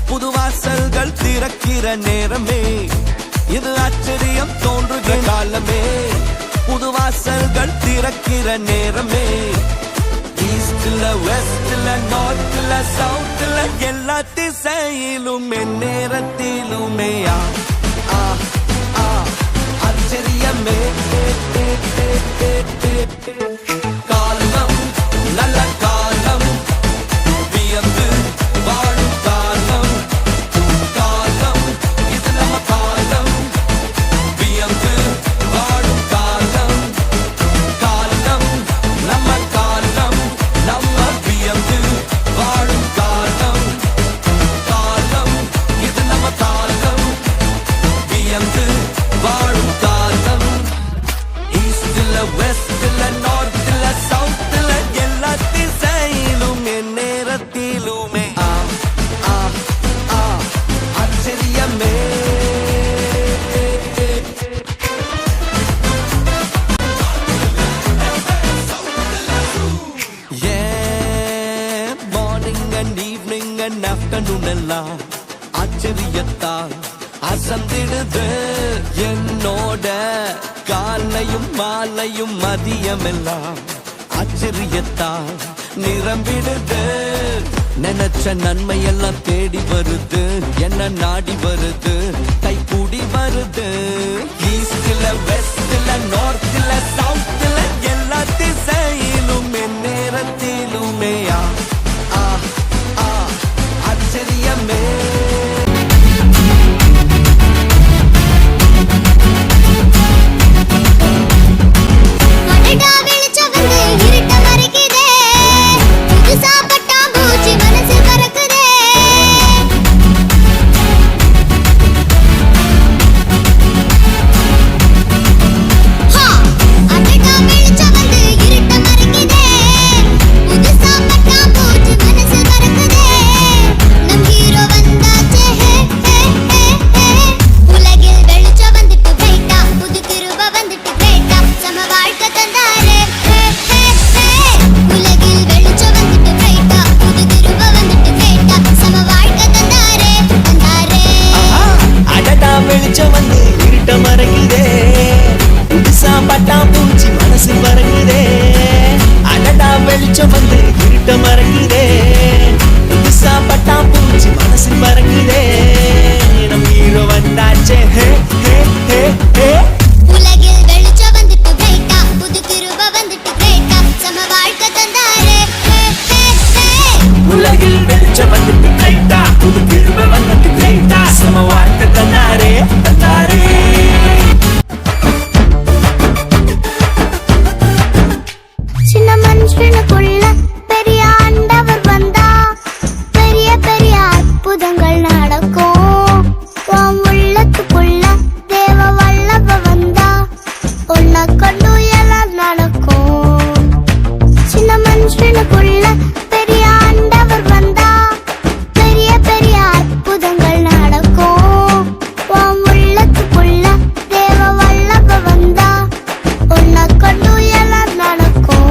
புது வாசல்கள் திறக்கிற நேரமே, இது ஆச்சரியம் தோன்றுகிற காலமே. புது வாசல்கள் திறக்கிற நேரமே, ஈஸ்ட்ல வெஸ்ட்ல நார்த்ல சவுத்ல எல்லா திசையிலும் நேரத்திலுமே ஆச்சரியமே. காலம் நல்ல காலம், வியந்து வாழும் காலம். காலம் இது நம்ம காலம், வியந்து வாழும் காலம். காலம் நம்ம காலம், நம்ம வியந்து வாழும் காலம். காலம் இது நம்ம காலம், வியந்து வாழும் காலம். ஈஸ்ட்ல வெஸ்ட்ல நார்த்ல சவுத்ல எல்லா திசையிலும் நேரத்திலுமே ஆச்சரியமே. Morning and evening and afternoon எல்லாம் ஆச்சரியத்தால் அசந்திடுது என்னோட. காலையும் மாலையும் மதியமெல்லாம் ஆச்சரியத்தால் நிரம்பிடுது. நினைச்ச நன்மை எல்லாம் தேடி வருது, என்ன நாடி வருது, கை கூடி வருது. ஈஸ்ட்ல வெஸ்ட்ல நார்த்ல சவுத்ல எல்லா திசையிலும் நேரத்திலுமே ஆச்சரியமே. பட்டாம்பூச்சி மனசு பறங்குதே, அடடா வெளிச்சம் வந்து இருட்ட மறங்குதே. புதுசா பட்டாம்பூச்சி மனசு பறங்குதே, நம் ஹீரோ வந்தாச்சே. ஹே ஹே ஹே ஹே. உலகில் வெளிச்சம் வந்துட்டு பிரைட்டா, புது கிருப வந்துட்டு கிரேட்டா, சம வாழ்க்கை தந்தாரே. ஹே ஹே ஹே. உலகில் வெளிச்சம் வந்துட்டு பிரைட்டா, புது கிருப வந்துட்டு கிரேட்டா, சம வாழ்க்கை தந்தாரே தந்தாரே. சின்ன மனுஷனுக்குள்ள பெரிய ஆண்டவர் வந்தா, பெரிய பெரிய அற்புதங்கள் நடக்கும். உன் உள்ளத்துக்குள்ள தேவ வல்லவ வந்தா, உன்னை கொண்டு எல்லாம் நடக்கும். சின்ன மனுஷனுக்குள்ள பெரிய ஆண்டவர் வந்தா, பெரிய பெரிய அற்புதங்கள் நடக்கும். உன் உள்ளத்துக்குள்ள தேவ வல்லவ வந்தா, உன்னை கொண்டு எல்லாம் நடக்கும்.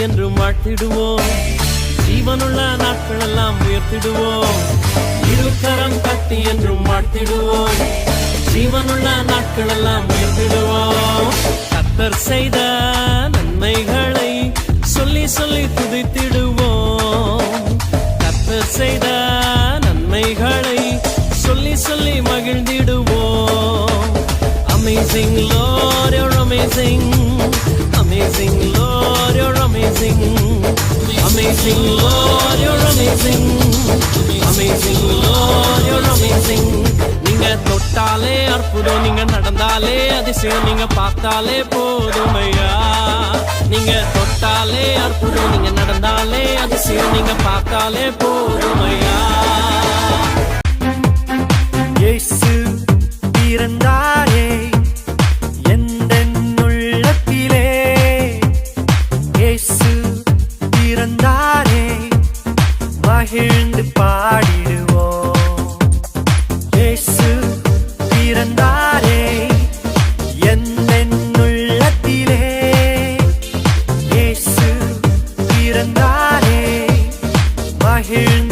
என்று வாழ்த்திடுவோம், ஜீவனுள்ள நாட்கள் எல்லாம் உயர்த்திடுவோம். இருகரம் தட்டி என்றும் வாழ்த்திடுவோம், ஜீவனுள்ள நாட்கள் எல்லாம் உயர்த்திடுவோம். கர்த்தர் செய்த நன்மைகளை சொல்லி சொல்லி துதித்திடுவோம். கர்த்தர் செய்த நன்மைகளை சொல்லி சொல்லி மகிழ்ந்திடுவோம். Amazing Lord, you're amazing. Amazing Lord, you're amazing. Amazing Lord, you're amazing. Amazing Lord, you're amazing. நீங்க தொட்டாலே அற்புதம், நீங்க நடந்தாலே அதிசயம், நீங்க பார்த்தாலே போதுமையா. நீங்க தொட்டாலே அற்புதம், நீங்க நடந்தாலே அதிசயம், நீங்க பார்த்தாலே போதுமையா. இயேசு பிறந்தாரே எந்தன் உள்ளத்திலே, இயேசு பிறந்தாரே மகிழ்ந்து பாடிடுவோம். இயேசு பிறந்தாரே எந்தன் உள்ளத்திலே, இயேசு பிறந்தாரே மகிழ்ந்து